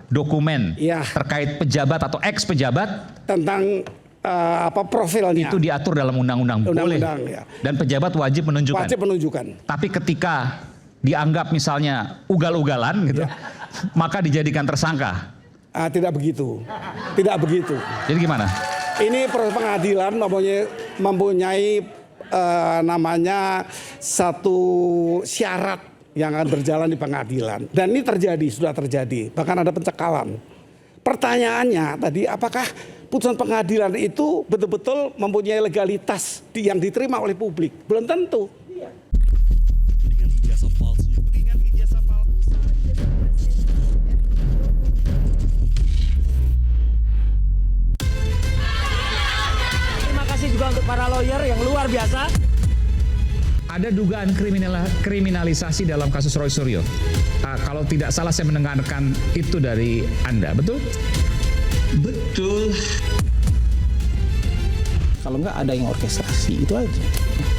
dokumen ya, terkait pejabat atau ex pejabat tentang profilnya. Itu diatur dalam undang-undang boleh. Ya. Dan pejabat wajib menunjukkan. Wajib menunjukkan. Tapi ketika dianggap misalnya ugal-ugalan gitu, ya, maka dijadikan tersangka. Tidak begitu. Tidak begitu. Jadi gimana? Ini proses pengadilan mempunyai namanya satu syarat yang akan berjalan di pengadilan. Dan ini sudah terjadi. Bahkan ada pencekalan. Pertanyaannya tadi, apakah putusan pengadilan itu betul-betul mempunyai legalitas yang diterima oleh publik? Belum tentu. Terima kasih juga untuk para lawyer yang luar biasa. Ada dugaan kriminalisasi dalam kasus Roy Suryo. Kalau tidak salah saya mendengarkan itu dari Anda, betul? Betul. Kalau nggak ada yang orkestrasi, itu aja.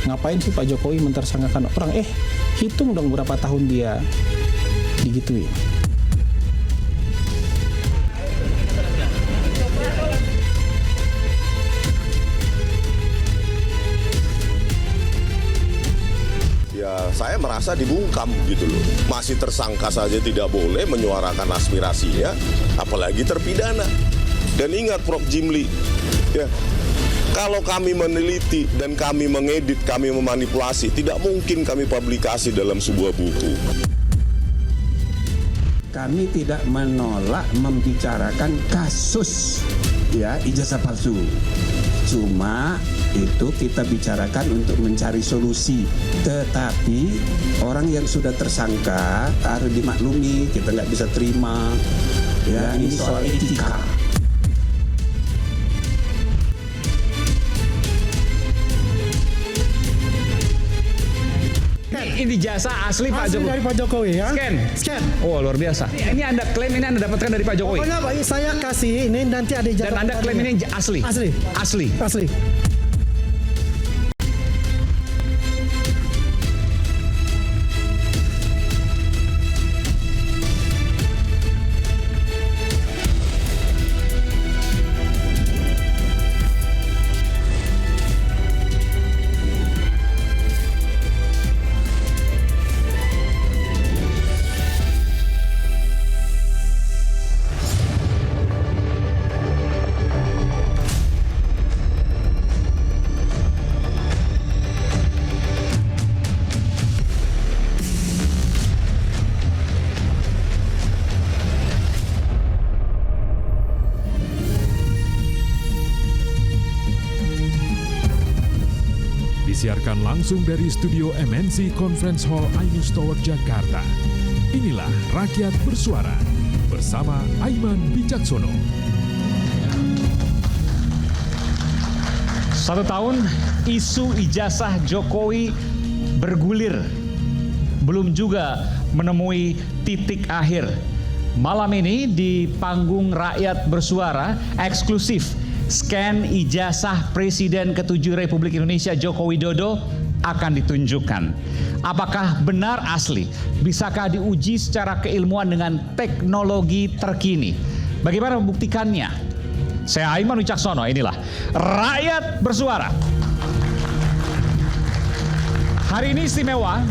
Ngapain sih Pak Jokowi mentersangkakan orang? Hitung dong berapa tahun dia digituin. Saya merasa dibungkam gitu loh. Masih tersangka saja tidak boleh menyuarakan aspirasinya, apalagi terpidana. Dan ingat Prof. Jimli, ya, kalau kami meneliti dan kami mengedit, kami memanipulasi, tidak mungkin kami publikasi dalam sebuah buku. Kami tidak menolak membicarakan kasus ya ijazah palsu. Cuma itu kita bicarakan untuk mencari solusi. Tetapi orang yang sudah tersangka harus dimaklumi, kita nggak bisa terima. Ya, ini soal etika. Ini jasa asli Pak Jokowi. Dari Pak Jokowi ya. Scan. Oh, luar biasa. Ini Anda klaim ini Anda dapatkan dari Pak Jokowi. Pokoknya Pak, saya kasih ini nanti ada ijazah. Dan Anda klaim ini asli. Asli. Disiarkan langsung dari studio MNC Conference Hall Ainus Tower, Jakarta. Inilah Rakyat Bersuara bersama Aiman Wicaksono. 1 tahun isu ijazah Jokowi bergulir, belum juga menemui titik akhir. Malam ini di panggung Rakyat Bersuara eksklusif, scan ijazah Presiden ke-7 Republik Indonesia Joko Widodo akan ditunjukkan. Apakah benar asli? Bisakah diuji secara keilmuan dengan teknologi terkini? Bagaimana membuktikannya? Saya Aiman Wicaksono, inilah Rakyat Bersuara. Hari ini istimewa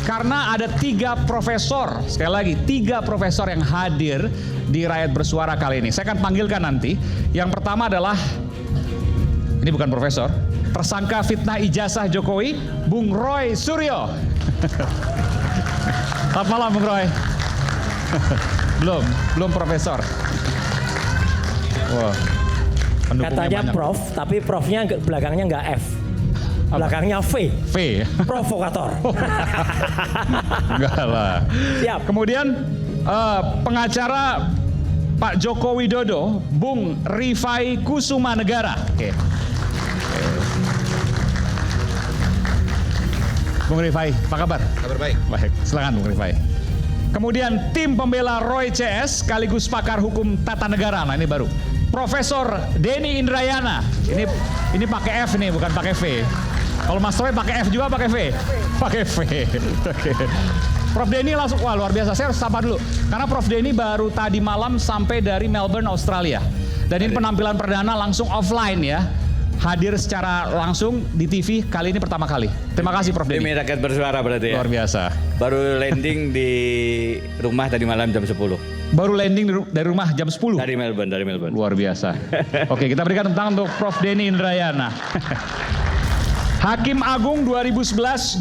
karena ada 3 profesor, sekali lagi 3 profesor yang hadir di Rakyat Bersuara kali ini. Saya akan panggilkan nanti. Yang pertama adalah, ini bukan profesor, tersangka fitnah ijazah Jokowi, Bung Roy Suryo. Selamat malam Bung Roy. belum profesor. Wow. Katanya banyak. Prof, tapi profnya belakangnya nggak F. Belakangnya V. Provokator. Enggak lah. Siap. Kemudian pengacara Pak Joko Widodo, Bung Rifai Kusuma Negara. Oke. Bung Rifai, apa kabar? Kabar baik. Baik, silakan Bung Rifai. Kemudian tim pembela Roy CS sekaligus pakar hukum tata negara. Nah, ini baru. Profesor Denny Indrayana. Ini pakai F nih, bukan pakai V. Kalau Mas Roy pakai F juga pakai V? Pakai V. Oke. Prof Denny langsung, wah luar biasa. Saya harus sapa dulu. Karena Prof Denny baru tadi malam sampai dari Melbourne, Australia. Dan ini penampilan perdana langsung offline ya. Hadir secara langsung di TV kali ini pertama kali. Terima kasih Prof Denny. Demi Rakyat Bersuara berarti ya. Luar biasa. Baru landing di rumah tadi malam jam 10. Baru landing dari rumah jam 10? Dari Melbourne. Luar biasa. Oke, kita berikan tepuk tangan untuk Prof Denny Indrayana. Hakim Agung 2011-2018,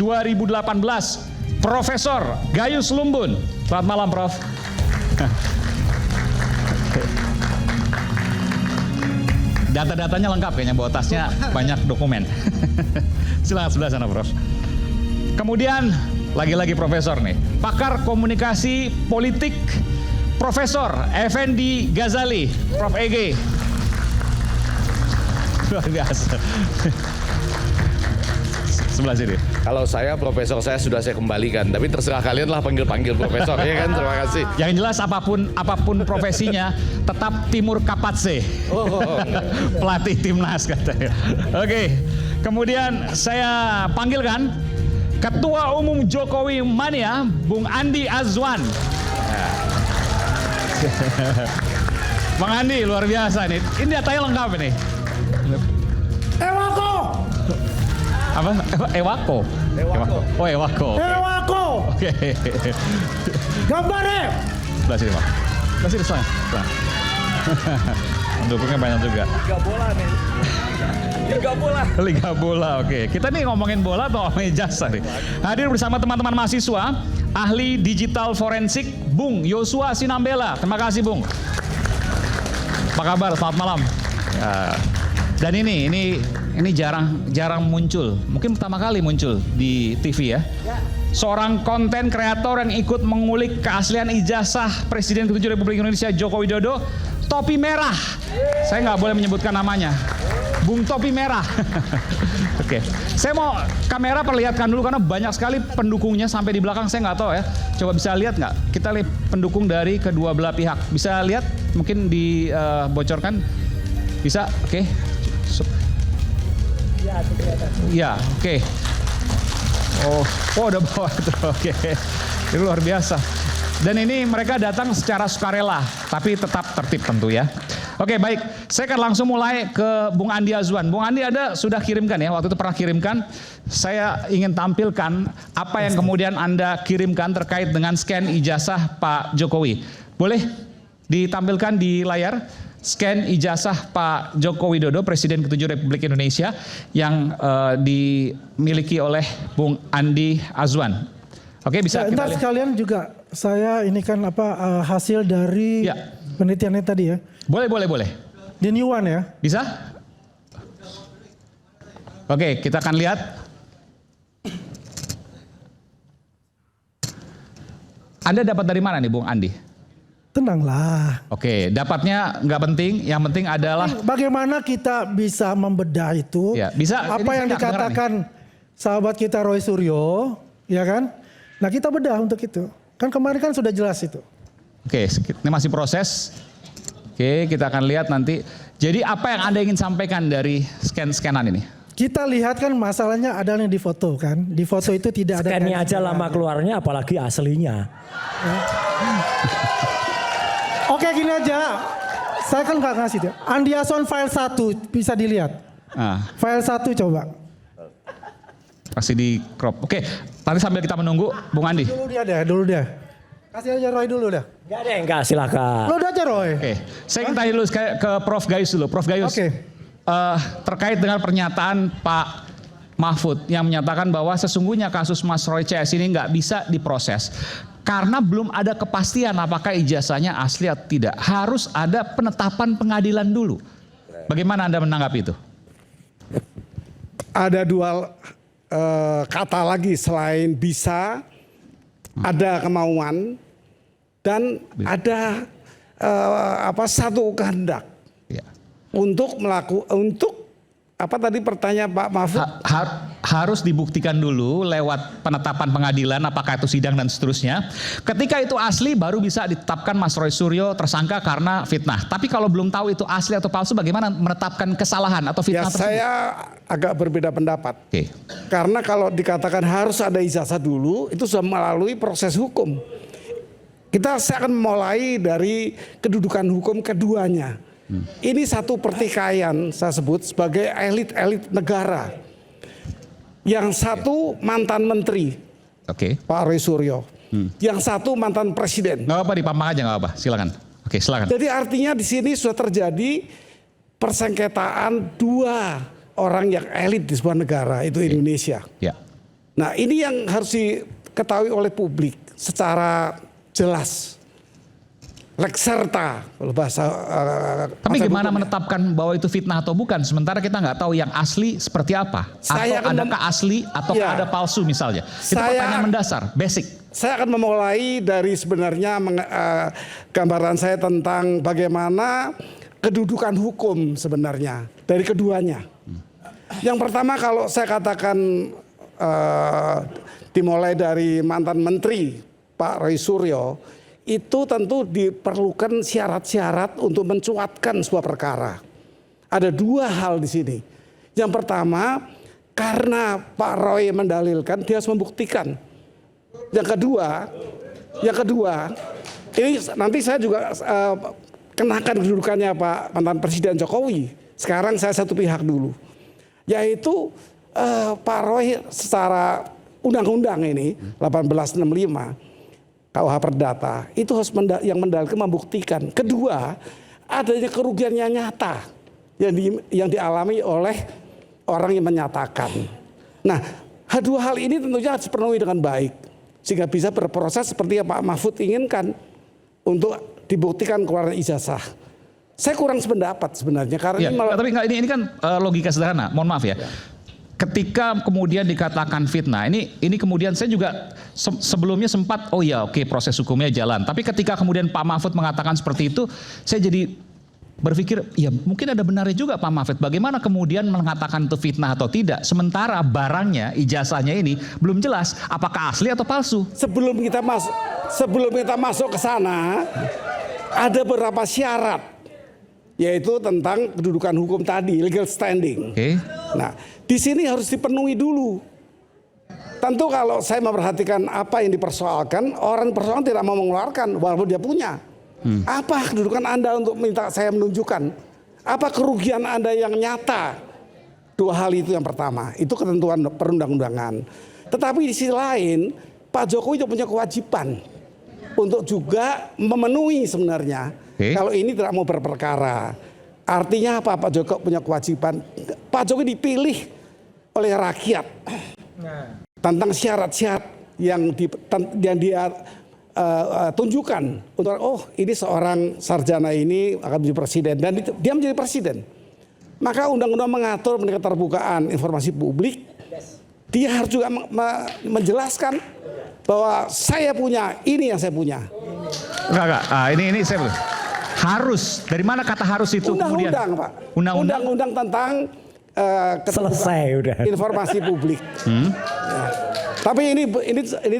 Profesor Gayus Lumbun. Selamat malam, Prof. Data-datanya lengkap kayaknya, bawa tasnya banyak dokumen. Silakan sebelah sana, Prof. Kemudian, lagi-lagi Profesor nih, pakar komunikasi politik, Profesor Effendi Ghazali, Prof. EG. Luar biasa. Sebelah sini. Kalau saya, profesor saya sudah saya kembalikan, tapi terserah kalian lah panggil-panggil profesor, ya kan? Terima kasih. Yang jelas apapun profesinya, tetap Timur Kapatse. Pelatih timnas katanya. Oke, kemudian saya panggilkan Ketua Umum Jokowi Mania, Bung Andi Azwan. Bang Andi, luar biasa nih. Ini datanya lengkap ini. Ewako. Apa? Ewako. Oh, Ewako. Ewako. Oke. Gambarnya. Sebelah sini, Pak. Sebelah sini, sebelah. Pendukungnya banyak juga. Liga bola nih. Liga bola, oke. Kita nih ngomongin bola atau ngomongin jasa nih. Hadir bersama teman-teman mahasiswa, ahli digital forensik, Bung Yosua Sinambela. Terima kasih, Bung. Apa kabar? Selamat malam. Ya. Dan ini jarang muncul. Mungkin pertama kali muncul di TV ya. Seorang konten kreator yang ikut mengulik keaslian ijazah Presiden ke-7 Republik Indonesia Joko Widodo, topi merah. Saya nggak boleh menyebutkan namanya. Bung Topi Merah. Oke, saya mau kamera perlihatkan dulu karena banyak sekali pendukungnya sampai di belakang, saya nggak tahu ya. Coba bisa lihat nggak? Kita lihat pendukung dari kedua belah pihak. Bisa lihat? Mungkin dibocorkan? Bisa? Oke. Ya, oke. Oh, udah bawa itu. Oke. Ini luar biasa. Dan ini mereka datang secara sukarela, tapi tetap tertib tentu ya. Oke, baik. Saya akan langsung mulai ke Bung Andi Azwan. Bung Andi, Anda sudah kirimkan ya, waktu itu pernah kirimkan. Saya ingin tampilkan apa yang kemudian Anda kirimkan terkait dengan scan ijazah Pak Jokowi. Boleh ditampilkan di layar? Scan ijazah Pak Joko Widodo, Presiden ke-7 Republik Indonesia yang dimiliki oleh Bung Andi Azwan. Oke, bisa ya, kita lihat. Sekalian juga saya ini kan hasil dari penelitiannya tadi ya. Boleh. The new one ya. Bisa? Oke, kita akan lihat. Anda dapat dari mana nih Bung Andi? Tenanglah. Oke, dapatnya nggak penting, yang penting adalah bagaimana kita bisa membedah itu. Ya, bisa. Apa yang dikatakan sahabat kita Roy Suryo, ya kan? Nah, kita bedah untuk itu. Kan kemarin kan sudah jelas itu. Oke, ini masih proses. Oke, kita akan lihat nanti. Jadi apa yang Anda ingin sampaikan dari scan-scanan ini? Kita lihat kan masalahnya adalah yang di foto kan. Di foto itu tidak ada. Scan-nya aja lama keluarnya, apalagi aslinya. Ya. Oke, gini aja. Saya kan nggak ngasih tuh. Andi Azwan file 1 bisa dilihat. File 1 coba. Kasih di crop. Oke, tadi sambil kita menunggu Bung Andi. Dulu dia. Kasih aja Roy dulu dah. Enggak, silakan. Lo udah aja Roy. Oke, saya ingin tanya dulu ke Prof Gayus dulu. Prof Gayus, terkait dengan pernyataan Pak Mahfud yang menyatakan bahwa sesungguhnya kasus Mas Roy CS ini nggak bisa diproses. Karena belum ada kepastian apakah ijazahnya asli atau tidak. Harus ada penetapan pengadilan dulu. Bagaimana Anda menanggapi itu? Ada dua kata lagi selain bisa, ada kemauan, dan ada satu kehendak untuk apa tadi pertanyaan Pak Mahfud? harus dibuktikan dulu lewat penetapan pengadilan, apakah itu sidang dan seterusnya. Ketika itu asli baru bisa ditetapkan Mas Roy Suryo tersangka karena fitnah. Tapi kalau belum tahu itu asli atau palsu, bagaimana menetapkan kesalahan atau fitnah tersebut? Saya agak berbeda pendapat. Oke. Karena kalau dikatakan harus ada ijazah dulu, itu sudah melalui proses hukum. Saya akan memulai dari kedudukan hukum keduanya. Ini satu pertikaian, saya sebut sebagai elit-elit negara. Yang satu mantan menteri, Pak Roy Suryo. Yang satu mantan presiden. Nggak apa-apa, dipampang aja nggak apa-apa. Silakan. Oke, silakan. Jadi artinya di sini sudah terjadi persengketaan dua orang yang elit di sebuah negara, itu Indonesia. Ya. Nah, ini yang harus diketahui oleh publik secara jelas. Lex serta kalau bahasa. Tapi gimana menetapkan bahwa itu fitnah atau bukan? Sementara kita nggak tahu yang asli seperti apa. Atau adakah asli atau ada palsu misalnya? Itu pertanyaan mendasar, basic. Saya akan memulai dari sebenarnya gambaran saya tentang bagaimana kedudukan hukum sebenarnya dari keduanya. Yang pertama kalau saya katakan dimulai dari mantan menteri Pak Roy Suryo, itu tentu diperlukan syarat-syarat untuk mencuatkan sebuah perkara. Ada dua hal di sini. Yang pertama, karena Pak Roy mendalilkan, dia harus membuktikan. Yang kedua, ini nanti saya juga kenakan kedudukannya Pak mantan Presiden Jokowi. Sekarang saya satu pihak dulu, yaitu Pak Roy secara undang-undang ini 1865. KUH Perdata itu harus yang mendalilkan membuktikan. Kedua, adanya kerugian yang nyata yang dialami oleh orang yang menyatakan. Nah, dua hal ini tentunya harus dipenuhi dengan baik sehingga bisa berproses seperti yang Pak Mahfud inginkan untuk dibuktikan keluar ijazah. Saya kurang sependapat sebenarnya karena ini kan logika sederhana. Mohon maaf ya. Ketika kemudian dikatakan fitnah, ini kemudian saya juga sebelumnya sempat proses hukumnya jalan. Tapi ketika kemudian Pak Mahfud mengatakan seperti itu, saya jadi berpikir ya mungkin ada benarnya juga Pak Mahfud. Bagaimana kemudian mengatakan itu fitnah atau tidak? Sementara barangnya, ijazahnya ini belum jelas apakah asli atau palsu. Sebelum kita masuk ke sana, ada beberapa syarat. Yaitu tentang kedudukan hukum tadi, legal standing. Nah, di sini harus dipenuhi dulu. Tentu kalau saya memperhatikan apa yang dipersoalkan, orang persoalan tidak mau mengeluarkan walaupun dia punya. Apa kedudukan Anda untuk minta saya menunjukkan? Apa kerugian Anda yang nyata? Dua hal itu yang pertama, itu ketentuan perundang-undangan. Tetapi di sisi lain, Pak Jokowi juga punya kewajiban untuk juga memenuhi sebenarnya. Kalau ini tidak mau berperkara. Artinya apa? Pak Jokowi punya kewajiban. Pak Jokowi dipilih oleh rakyat tentang syarat-syarat yang dia tunjukkan untuk ini seorang sarjana ini akan menjadi presiden dan dia menjadi presiden. Maka undang-undang mengatur mengenai keterbukaan informasi publik. Dia harus juga menjelaskan bahwa saya punya ini yang saya punya. Enggak. Ini saya belum. Harus. Dari mana kata harus itu kemudian? Undang-undang, Pak. Undang-undang tentang selesai udah. Informasi publik. Ya. Tapi ini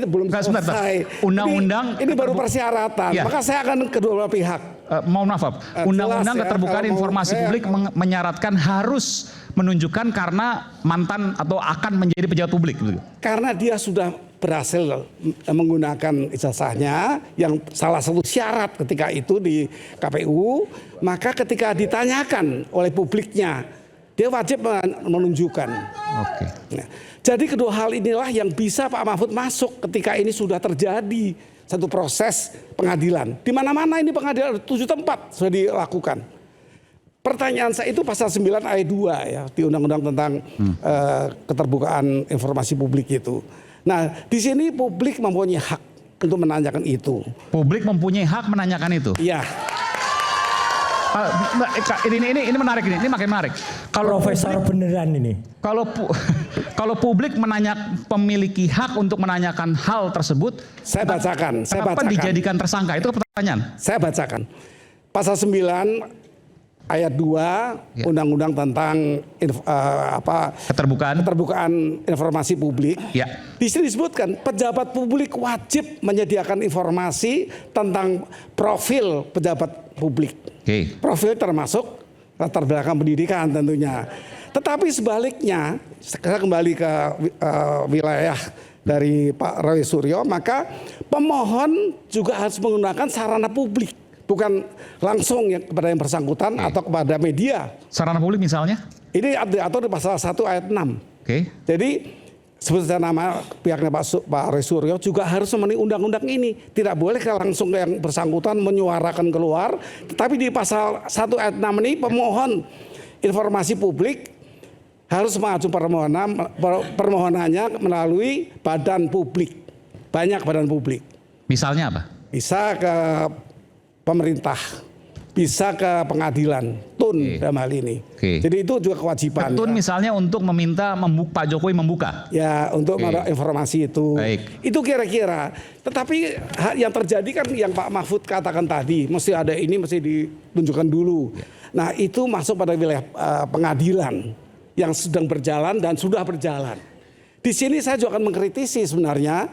belum selesai. Undang-undang ini baru persyaratan. Ya. Maka saya akan kedua pihak. Mohon maaf, Undang-undang keterbukaan informasi publik menyaratkan harus menunjukkan karena mantan atau akan menjadi pejabat publik. Karena dia sudah berhasil menggunakan ijazahnya yang salah satu syarat ketika itu di KPU, maka ketika ditanyakan oleh publiknya dia wajib menunjukkan. Nah, jadi kedua hal inilah yang bisa Pak Mahfud masuk ketika ini sudah terjadi satu proses pengadilan. Di mana-mana ini pengadilan 7 tempat sudah dilakukan. Pertanyaan saya itu pasal 9 ayat 2 ya di Undang-Undang tentang keterbukaan informasi publik itu. Nah, di sini publik mempunyai hak untuk menanyakan itu. Publik mempunyai hak menanyakan itu. Iya. Ini menarik ini makin menarik. Kalau profesor beneran ini. Kalau publik memiliki hak untuk menanyakan hal tersebut, saya bacakan. Kenapa dijadikan tersangka? Itu pertanyaan. Saya bacakan. Pasal 9 ayat 2 Undang-Undang tentang keterbukaan informasi publik. Ya. Di sini disebutkan pejabat publik wajib menyediakan informasi tentang profil pejabat publik. Oke. Profil termasuk latar belakang pendidikan tentunya. Tetapi sebaliknya, saya kembali ke wilayah dari Pak Roy Suryo, maka pemohon juga harus menggunakan sarana publik, bukan langsung ya kepada yang bersangkutan atau kepada media. Sarana publik misalnya? Ini diatur di pasal 1 ayat 6. Oke. Jadi sebut saja nama pihaknya Pak Roy Suryo juga harus memenuhi undang-undang ini. Tidak boleh langsung yang bersangkutan menyuarakan keluar. Tetapi di pasal 1 ayat 6 ini pemohon informasi publik harus mengajukan permohonannya melalui badan publik. Banyak badan publik. Misalnya apa? Bisa ke pemerintah, bisa ke pengadilan, TUN dalam hal ini. Jadi itu juga kewajiban. TUN misalnya untuk meminta Pak Jokowi membuka. Ya, untuk informasi itu. Baik. Itu kira-kira. Tetapi yang terjadi kan yang Pak Mahfud katakan tadi, mesti ada ini, mesti ditunjukkan dulu. Nah, itu masuk pada wilayah pengadilan yang sedang berjalan dan sudah berjalan. Di sini saya juga akan mengkritisi sebenarnya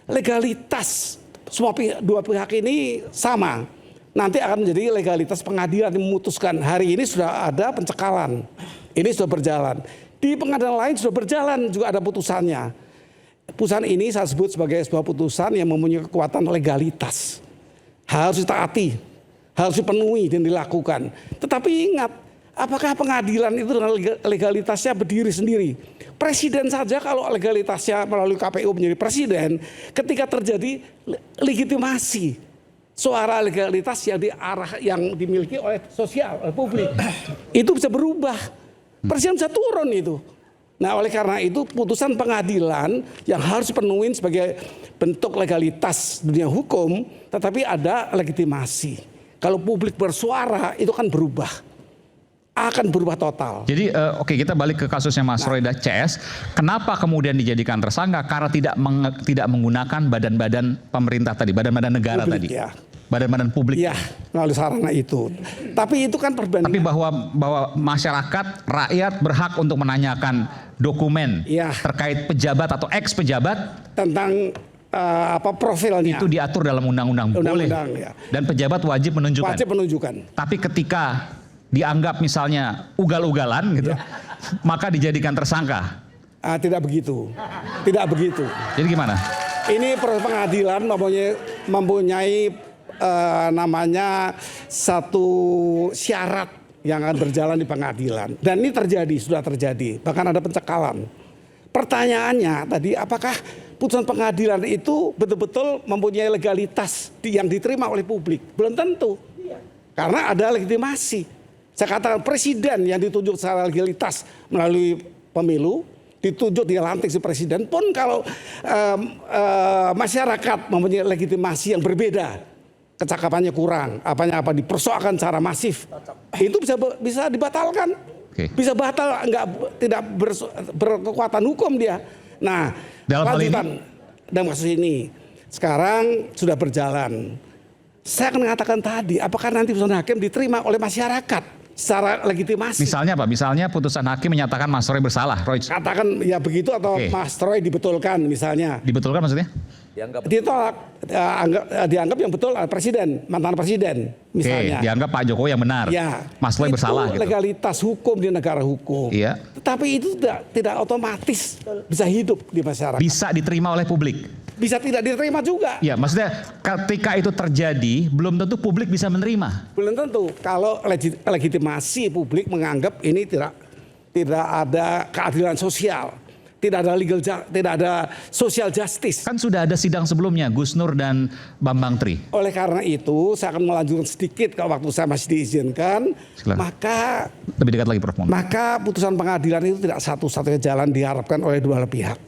legalitas semua dua pihak ini sama. Nanti akan menjadi legalitas pengadilan yang memutuskan. Hari ini sudah ada pencekalan. Ini sudah berjalan. Di pengadilan lain sudah berjalan juga ada putusannya. Putusan ini saya sebut sebagai sebuah putusan yang mempunyai kekuatan legalitas. Harus ditaati, harus dipenuhi dan dilakukan. Tetapi ingat, apakah pengadilan itu dengan legalitasnya berdiri sendiri? Presiden saja kalau legalitasnya melalui KPU menjadi presiden, ketika terjadi legitimasi suara legalitas yang yang dimiliki oleh oleh publik, itu bisa berubah. Presiden bisa turun itu. Nah, oleh karena itu putusan pengadilan yang harus dipenuhi sebagai bentuk legalitas dunia hukum, tetapi ada legitimasi. Kalau publik bersuara itu kan akan berubah total. Jadi oke, kita balik ke kasusnya Mas Roy dan CS. Kenapa kemudian dijadikan tersangka? Karena tidak menggunakan badan-badan pemerintah tadi, badan-badan negara publik, tadi. Ya. Badan-badan publik. Iya, melalui sarana itu. Tapi itu kan perbandingan. Tapi bahwa masyarakat, rakyat berhak untuk menanyakan dokumen terkait pejabat atau ex pejabat tentang profilnya. Itu diatur dalam undang-undang. Boleh. Ya. Dan pejabat wajib menunjukkan. Wajib menunjukkan. Tapi ketika dianggap misalnya ugal-ugalan gitu, maka dijadikan tersangka. Tidak begitu. Tidak begitu. Jadi gimana? Ini proses pengadilan mempunyai namanya satu syarat yang akan berjalan di pengadilan. Dan ini sudah terjadi. Bahkan ada pencekalan. Pertanyaannya tadi, apakah putusan pengadilan itu betul-betul mempunyai legalitas yang diterima oleh publik? Belum tentu. Karena ada legitimasi. Saya katakan presiden yang ditunjuk secara legalitas melalui pemilu, ditunjuk dilantik si presiden pun kalau masyarakat mempunyai legitimasi yang berbeda, kecakapannya kurang, apa dipersoalkan secara masif, itu bisa dibatalkan, bisa batal, tidak berkekuatan hukum dia. Nah, lanjutan dalam kasus ini sekarang sudah berjalan. Saya akan mengatakan tadi, apakah nanti putusan hakim diterima oleh masyarakat secara legitimasi? Misalnya apa? Misalnya putusan hakim menyatakan Mas Roy bersalah, Roy. Katakan ya begitu atau Mas Roy dibetulkan misalnya. Dibetulkan maksudnya? Ditolak, dianggap yang betul presiden, mantan presiden misalnya. Dianggap Pak Jokowi yang benar. Ya, Mas Roy bersalah gitu. Legalitas hukum di negara hukum. Iya. Tetapi itu tidak otomatis bisa hidup di masyarakat. Bisa diterima oleh publik. Bisa tidak diterima juga. Ya, maksudnya ketika itu terjadi belum tentu publik bisa menerima. Belum tentu. Kalau legitimasi publik menganggap ini tidak ada keadilan sosial, tidak ada social justice. Kan sudah ada sidang sebelumnya Gus Nur dan Bambang Tri. Oleh karena itu saya akan melanjutkan sedikit kalau waktu saya masih diizinkan. Silakan. Maka lebih dekat lagi Prof. Maka putusan pengadilan itu tidak satu-satunya jalan diharapkan oleh dua pihak.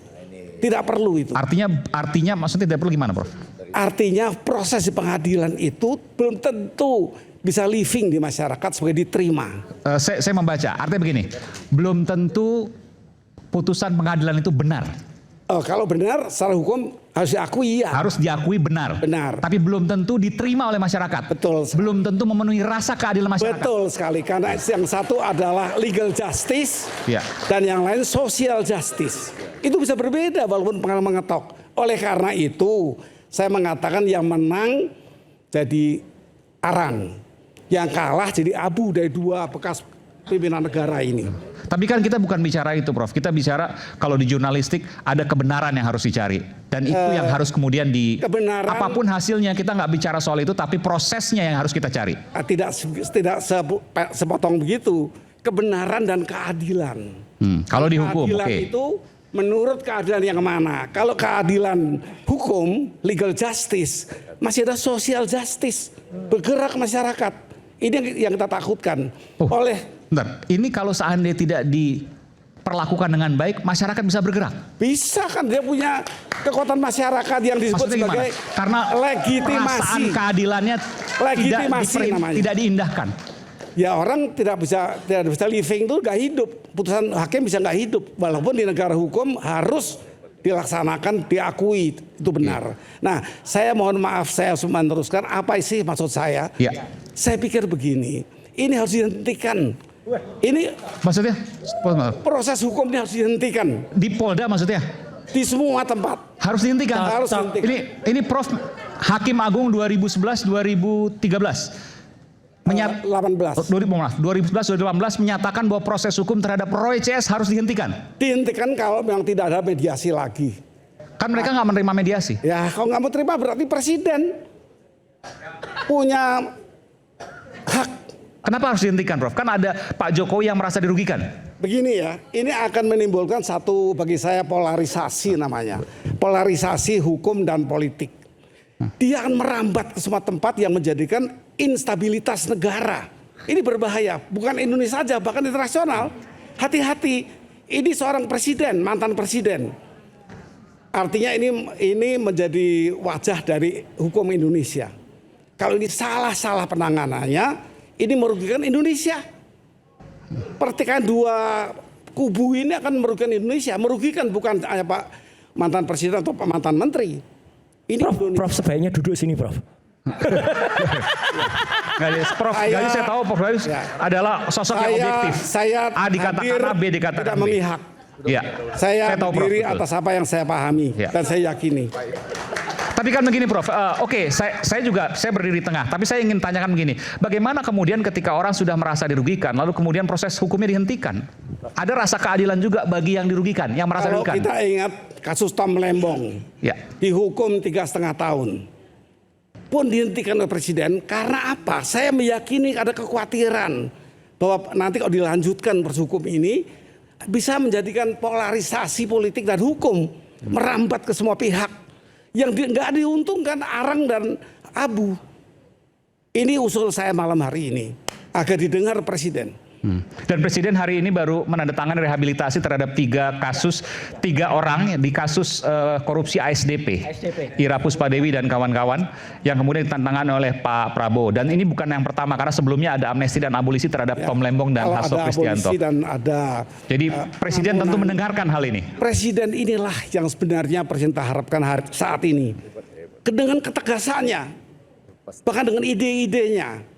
Tidak perlu itu. Artinya maksudnya tidak perlu gimana, Prof? Artinya proses di pengadilan itu belum tentu bisa living di masyarakat sebagai diterima. Saya membaca, artinya begini, belum tentu putusan pengadilan itu benar. Kalau benar secara hukum harus diakui ya. Harus diakui benar. Benar. Tapi belum tentu diterima oleh masyarakat. Betul. Belum tentu memenuhi rasa keadilan masyarakat. Betul sekali, karena yang satu adalah legal justice Ya. dan yang lain social justice. Itu bisa berbeda walaupun pengalaman mengetok. Oleh karena itu saya mengatakan yang menang jadi arang, yang kalah jadi abu dari dua bekas pimpinan negara ini. Tapi kan kita bukan bicara itu, Prof. Kita bicara kalau di jurnalistik ada kebenaran yang harus dicari. Dan itu yang harus kemudian kebenaran, apapun hasilnya kita nggak bicara soal itu, tapi prosesnya yang harus kita cari. Tidak sepotong begitu. Kebenaran dan keadilan. Kalau di hukum, keadilan itu menurut keadilan yang mana? Kalau keadilan hukum, legal justice, masih ada social justice. Bergerak masyarakat. Ini yang kita takutkan. Bentar, ini kalau seandainya tidak diperlakukan dengan baik, masyarakat bisa bergerak. Bisa kan, dia punya kekuatan masyarakat yang disebut Maksudnya sebagai gimana? Karena legitimasi. perasaan keadilannya tidak diindahkan. Ya orang tidak bisa living itu nggak hidup. Putusan hakim bisa nggak hidup. Walaupun di negara hukum harus dilaksanakan, diakui itu benar. Nah, saya mohon maaf saya harus meneruskan apa sih maksud saya. Ya. Saya pikir begini, ini harus dihentikan. Ini maksudnya proses hukum ini harus dihentikan. Di Polda maksudnya? Di semua tempat. Harus dihentikan. Harus dihentikan. Ini Prof Hakim Agung 2011-2013 2011-2018 menyatakan bahwa proses hukum terhadap Roy CS harus dihentikan. Dihentikan kalau memang tidak ada mediasi lagi. Kan mereka nggak menerima mediasi. Ya kalau nggak mau terima berarti presiden punya hak. Kenapa harus dihentikan, Prof? Kan ada Pak Jokowi yang merasa dirugikan. Begini ya, ini akan menimbulkan satu bagi saya polarisasi namanya. Polarisasi hukum dan politik. Dia akan merambat ke semua tempat yang menjadikan instabilitas negara. Ini berbahaya, bukan Indonesia saja, bahkan internasional. Hati-hati, ini seorang presiden, mantan presiden. Artinya ini menjadi wajah dari hukum Indonesia. Kalau ini salah penanganannya, ini merugikan Indonesia. Pertikaian dua kubu ini akan merugikan Indonesia. Merugikan bukan hanya Pak mantan presiden atau Pak mantan menteri. Ini Prof sebaiknya duduk sini, Prof. Prof Gayus saya tahu Prof Gayus adalah sosok yang objektif. A dikatakan A, B dikatakan tidak B. memihak. Ya. Saya tahu, berdiri Prof, atas apa yang saya pahami dan saya yakini. Tapi kan begini Prof, saya berdiri di tengah, tapi saya ingin tanyakan begini, bagaimana kemudian ketika orang sudah merasa dirugikan, lalu kemudian proses hukumnya dihentikan? Ada rasa keadilan juga bagi yang dirugikan, yang merasa dirugikan. Kalau kita ingat kasus Tom Lembong, dihukum 3,5 tahun, pun dihentikan oleh Presiden, karena apa? Saya meyakini ada kekhawatiran bahwa nanti kalau dilanjutkan proses hukum ini, bisa menjadikan polarisasi politik dan hukum, merambat ke semua pihak. Yang nggak diuntungkan arang dan abu. Ini usul saya malam hari ini agar didengar Presiden. Dan Presiden hari ini baru menandatangani rehabilitasi terhadap 3 orang di kasus korupsi ASDP. Ira Puspadewi dan kawan-kawan yang kemudian ditandatangani oleh Pak Prabowo. Dan ini bukan yang pertama karena sebelumnya ada amnesti dan abolisi terhadap Tom Lembong dan Hasto Kristianto. Jadi Presiden tentu mendengarkan hal ini. Presiden inilah yang sebenarnya Presiden harapkan saat ini. Dengan ketegasannya, bahkan dengan ide-idenya.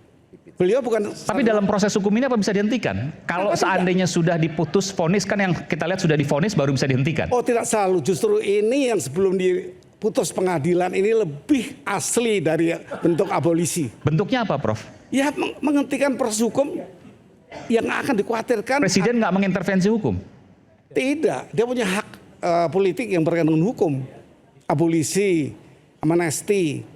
Beliau bukan. Tapi dalam proses hukum ini apa bisa dihentikan? Kalau seandainya sudah diputus vonis, kan yang kita lihat sudah divonis baru bisa dihentikan. Oh tidak selalu, justru ini yang sebelum diputus pengadilan ini lebih asli dari bentuk abolisi. Bentuknya apa, Prof? Ya menghentikan proses hukum yang akan dikhawatirkan. Presiden nggak mengintervensi hukum? Tidak, dia punya hak politik yang berkaitan dengan hukum. Abolisi, amnesti.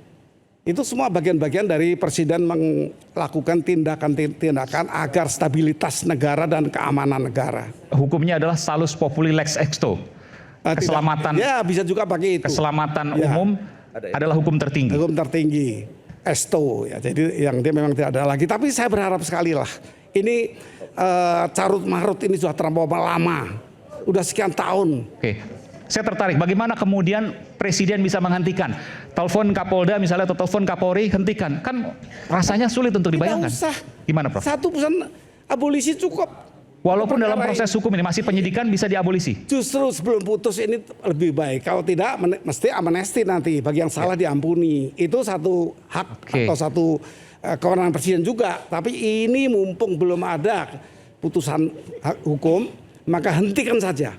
Itu semua bagian-bagian dari Presiden melakukan tindakan-tindakan agar stabilitas negara dan keamanan negara. Hukumnya adalah salus populi lex exto. Keselamatan. Ya bisa juga pakai itu. Keselamatan umum adalah hukum tertinggi. Hukum tertinggi. Exto ya. Jadi yang dia memang tidak ada lagi. Tapi saya berharap sekali lah. Ini carut marut ini sudah terlampau lama. Udah sekian tahun. Oke. Saya tertarik, bagaimana kemudian Presiden bisa menghentikan? Telepon Kapolda misalnya atau telepon Kapolri, hentikan. Kan rasanya sulit untuk dibayangkan. Tidak usah. Gimana, Prof? Satu putusan abolisi cukup. Walaupun dalam proses hukum ini masih penyidikan bisa diabolisi. Justru sebelum putus ini lebih baik. Kalau tidak mesti amnesti nanti bagi yang salah diampuni. Itu satu hak atau satu kewenangan presiden juga. Tapi ini mumpung belum ada putusan hukum, maka hentikan saja.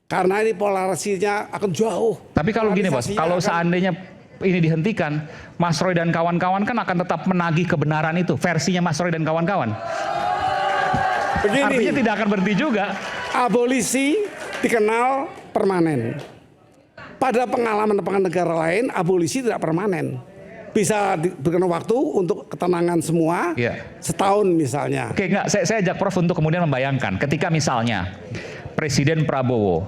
Karena ini polarisasinya akan jauh. Tapi kalau gini Bos, kalau seandainya ini dihentikan, Mas Roy dan kawan-kawan kan akan tetap menagih kebenaran itu, versinya Mas Roy dan kawan-kawan. Begini, artinya tidak akan berhenti juga. Abolisi dikenal permanen. Pada pengalaman negara lain, abolisi tidak permanen. Bisa diberikan waktu untuk ketenangan semua, setahun misalnya. Oke, enggak, saya ajak Prof untuk kemudian membayangkan ketika misalnya Presiden Prabowo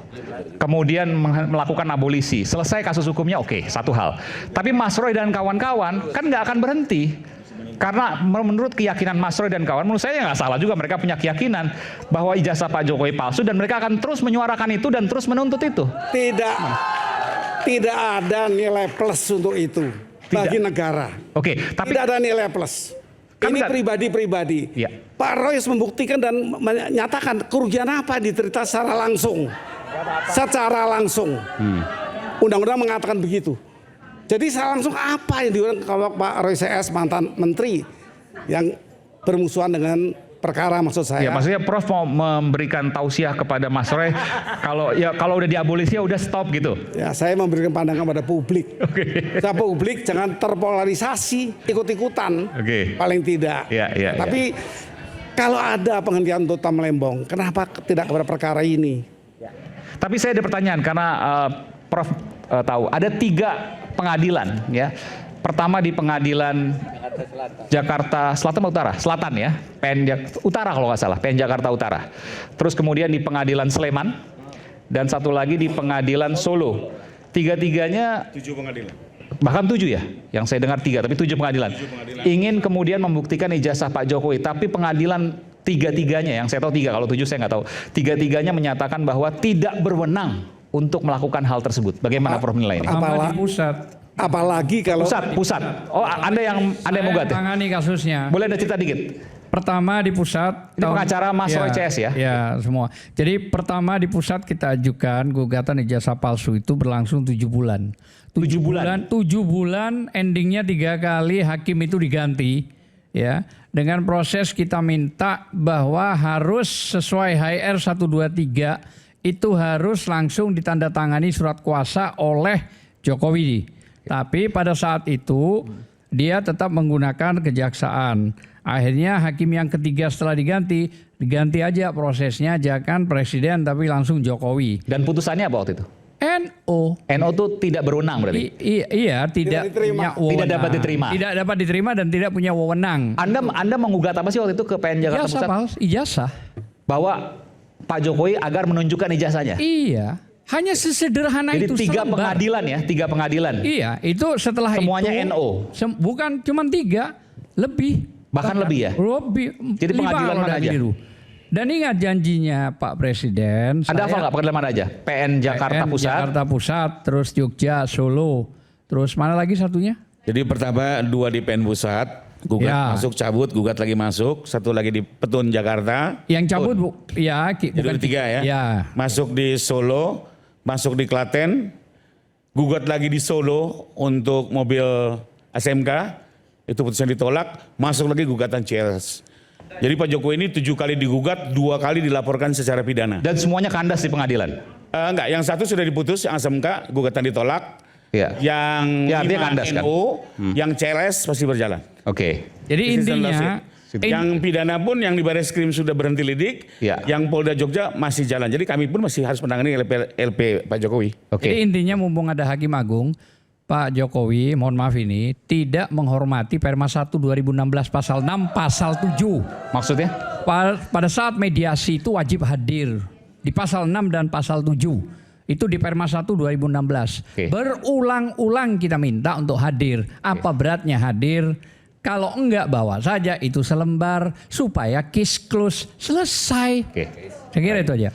kemudian melakukan abolisi, selesai kasus hukumnya, oke, satu hal. Tapi Mas Roy dan kawan-kawan kan nggak akan berhenti. Karena menurut keyakinan Mas Roy dan kawan, menurut saya nggak salah juga, mereka punya keyakinan bahwa ijazah Pak Jokowi palsu dan mereka akan terus menyuarakan itu dan terus menuntut itu. Tidak ada nilai plus untuk itu bagi negara. Oke, tapi tidak ada nilai plus. Ini pribadi-pribadi. Pak Roy membuktikan dan menyatakan kerugian apa diterita secara langsung. Secara langsung. Undang-undang mengatakan begitu. Jadi secara langsung apa yang diulang kalau Pak Roy CS mantan menteri yang bermusuhan dengan perkara maksud saya. Ya, maksudnya Prof mau memberikan tausiah kepada Mas Roy kalau udah diabolisi ya udah stop gitu. Ya, saya memberikan pandangan pada publik. Saya publik jangan terpolarisasi, ikut-ikutan. Paling tidak. Tapi kalau ada penghentian total melembong, kenapa tidak kepada perkara ini? Tapi saya ada pertanyaan karena Prof tahu ada 3 pengadilan ya. Pertama di pengadilan Jakarta Selatan atau Utara? Selatan ya, Utara kalau nggak salah, PN Jakarta Utara. Terus kemudian di pengadilan Sleman dan satu lagi di pengadilan Solo. 3-tiganya 7 pengadilan. Bahkan 7 ya, yang saya dengar 3 tapi 7 pengadilan. Ingin kemudian membuktikan ijazah Pak Jokowi, tapi pengadilan 3-tiganya, yang saya tahu 3, kalau 7 saya nggak tahu. 3-tiganya menyatakan bahwa tidak berwenang untuk melakukan hal tersebut. Bagaimana Prof menilai ini? Apalagi kalau pusat. Oh, Anda yang menggugat. Tangani kasusnya. Boleh Anda cerita dikit? Pertama di pusat. Ini pengacara Mas Roy CS ya? Ya, semua. Jadi pertama di pusat kita ajukan gugatan ijazah palsu itu berlangsung 7 bulan. 7 bulan endingnya 3 kali hakim itu diganti. Ya, dengan proses kita minta bahwa harus sesuai HR 123 itu harus langsung ditandatangani surat kuasa oleh Jokowi. Tapi pada saat itu dia tetap menggunakan kejaksaan. Akhirnya hakim yang ketiga setelah diganti aja prosesnya, jangan presiden tapi langsung Jokowi. Dan putusannya apa waktu itu? NO itu tidak berwenang berarti? Iya, tidak punya wewenang. Tidak dapat diterima. Tidak dapat diterima dan tidak punya wewenang. Anda menggugat apa sih waktu itu ke PN Jakarta Pusat? Ijazah. Bahwa Pak Jokowi agar menunjukkan ijazahnya? Iya. Hanya sesederhana itu. Jadi 3 pengadilan ya, 3 pengadilan. Iya, itu setelah semuanya itu. NO. Bukan cuma 3, lebih. Bahkan lebih ya? Lebih. Jadi pengadilan mana aja? Dan ingat janjinya Pak Presiden. Anda hafal nggak pengadilan mana aja? PN Jakarta Pusat. Jakarta Pusat, terus Jogja, Solo, terus mana lagi satunya? Jadi pertama 2 di PN Pusat. Gugat masuk, cabut, gugat lagi masuk, satu lagi di Petun Jakarta. Yang cabut bukan 3 ya. Masuk di Solo, masuk di Klaten, gugat lagi di Solo untuk mobil SMK, itu putusan ditolak, masuk lagi gugatan CLS. Jadi Pak Jokowi ini 7 kali digugat, 2 kali dilaporkan secara pidana. Dan semuanya kandas di pengadilan? Enggak, yang satu sudah diputus, yang SMK, gugatan ditolak. Yang kandas, NO, yang CLS pasti berjalan. Jadi intinya yang pidana pun yang di Barreskrim sudah berhenti lidik, yang Polda Jogja masih jalan. Jadi kami pun masih harus menangani LP Pak Jokowi. Jadi intinya mumpung ada Hakim Agung, Pak Jokowi, mohon maaf ini tidak menghormati Perma 1 2016 pasal 6 pasal 7. Maksudnya? Pada saat mediasi itu wajib hadir di pasal 6 dan pasal 7. Itu di Perma 1 2016. Berulang-ulang kita minta untuk hadir. Apa beratnya hadir? Kalau enggak bawa saja itu selembar supaya case close, selesai. Saya kira itu aja.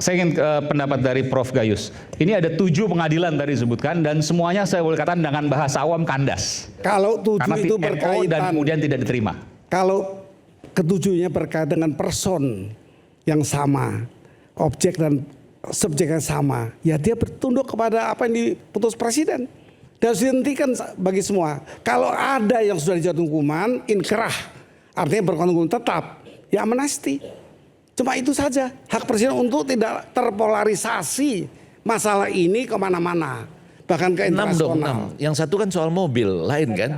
Saya ingin pendapat dari Prof Gayus. Ini ada 7 pengadilan tadi disebutkan dan semuanya saya boleh katakan dengan bahasa awam kandas. Kalau 7 itu berkaitan dan kemudian tidak diterima. Kalau ketujuhnya berkait dengan person yang sama, objek dan subjek yang sama, ya dia bertunduk kepada apa yang diputus presiden. Dan harus dihentikan bagi semua. Kalau ada yang sudah dijatuhkan hukuman, inkrah, artinya berkekuatan hukum tetap, ya amnesti. Cuma itu saja, hak presiden untuk tidak terpolarisasi masalah ini kemana-mana, bahkan ke internasional. Yang satu kan soal mobil, lain kan?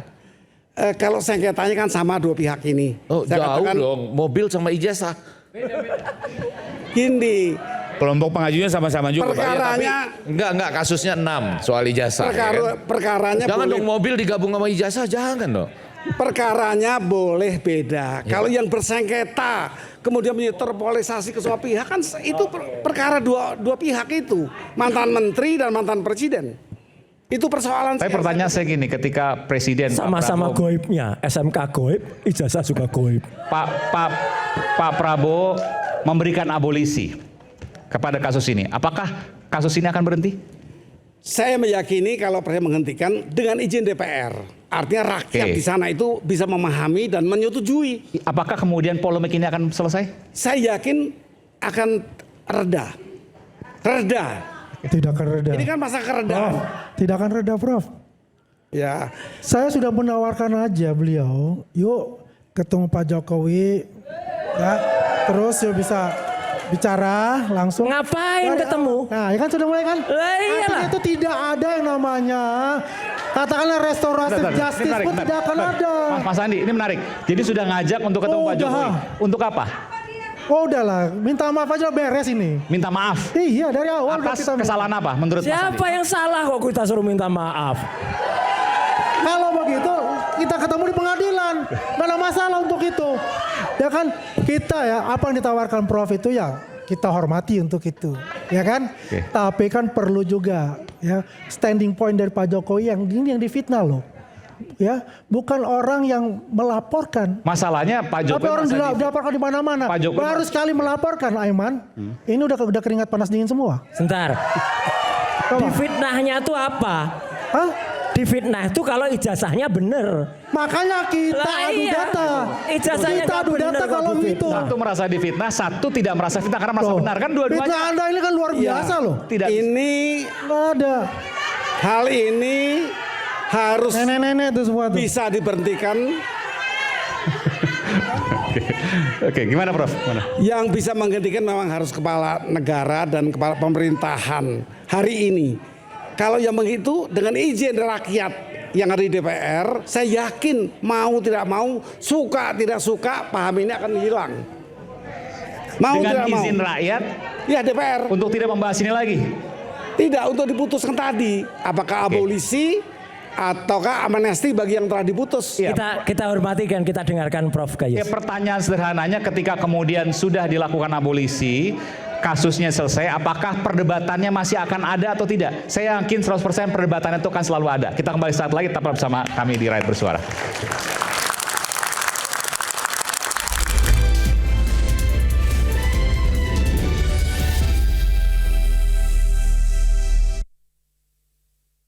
Kalau sengketanya kan sama dua pihak ini. Oh, saya jauh katakan, dong, mobil sama ijazah. Gini, Kelompok pengajunya sama-sama juga. perkaranya Enggak, kasusnya 6 soal ijazah. perkaranya jangan boleh, dong mobil digabung sama ijazah, jangan dong. perkaranya boleh beda. Kalau yang bersengketa kemudian terpolarisasi ke semua pihak kan itu perkara dua pihak itu, mantan menteri dan mantan presiden. Itu persoalan. Tapi pertanyaan saya gini, ketika presiden sama-sama goibnya, SMK goib, ijazah juga goib. Pak Prabowo memberikan abolisi kepada kasus ini, apakah kasus ini akan berhenti? Saya meyakini kalau presiden menghentikan dengan izin DPR, artinya rakyat di sana itu bisa memahami dan menyetujui. Apakah kemudian polemik ini akan selesai? Saya yakin akan reda. Tidak akan reda. Ini kan masa keredaan. Tidak akan reda, Prof. Ya. Saya sudah menawarkan aja beliau, yuk ketemu Pak Jokowi, ya, terus yuk bisa bicara langsung. Ngapain ketemu? Nah, ya kan sudah mulai kan? Artinya itu tidak ada yang namanya katakanlah restoratif justice pun tidak akan ada. Mas Andi, ini menarik. Jadi sudah ngajak untuk ketemu Pak Jokowi. Untuk apa? Oh udahlah, minta maaf aja beres ini. Minta maaf? Iya, dari awal. Atas kesalahan apa menurut Mas Andi? Siapa yang salah kok kita suruh minta maaf? Kalau begitu kita ketemu di pengadilan, nggak ada masalah untuk itu. Ya kan kita ya apa yang ditawarkan Prof itu ya kita hormati untuk itu, ya kan. Tapi kan perlu juga ya standing point dari Pak Jokowi yang ini yang difitnah loh. Ya, bukan orang yang melaporkan. Masalahnya Pak Jokowi. Tapi orang dilaporkan di mana-mana. Baru sekali melaporkan, Aiman. Ini udah keringat panas dingin semua. Sebentar. Difitnahnya itu apa? Hah? Difitnah itu kalau ijazahnya bener. Makanya kita adu data. Ijazahnya kita adu data kalau itu. Satu merasa difitnah, satu tidak merasa fitnah karena merasa benar kan dua-duanya. Fitnah Anda ini kan luar biasa loh. Tidak. Ini nggak ada. Hal ini harus nenek-nenek itu semua tuh. Bisa diberhentikan. Oke, gimana Prof? Mana? Yang bisa menghentikan memang harus kepala negara dan kepala pemerintahan hari ini. Kalau yang begitu dengan izin rakyat yang ada di DPR, saya yakin mau tidak mau, suka tidak suka, paham ini akan hilang. Mau dengan tidak izin mau. rakyat? Ya DPR. Untuk tidak membahas ini lagi? Tidak, untuk diputuskan tadi. Apakah abolisi ataukah amnesti bagi yang telah diputus? Kita hormati dan kita dengarkan Prof Gayus. Ya, pertanyaan sederhananya ketika kemudian sudah dilakukan abolisi, kasusnya selesai, apakah perdebatannya masih akan ada atau tidak? Saya yakin 100% perdebatannya itu akan selalu ada. Kita kembali saat lagi, tetap bersama kami di Rakyat Bersuara.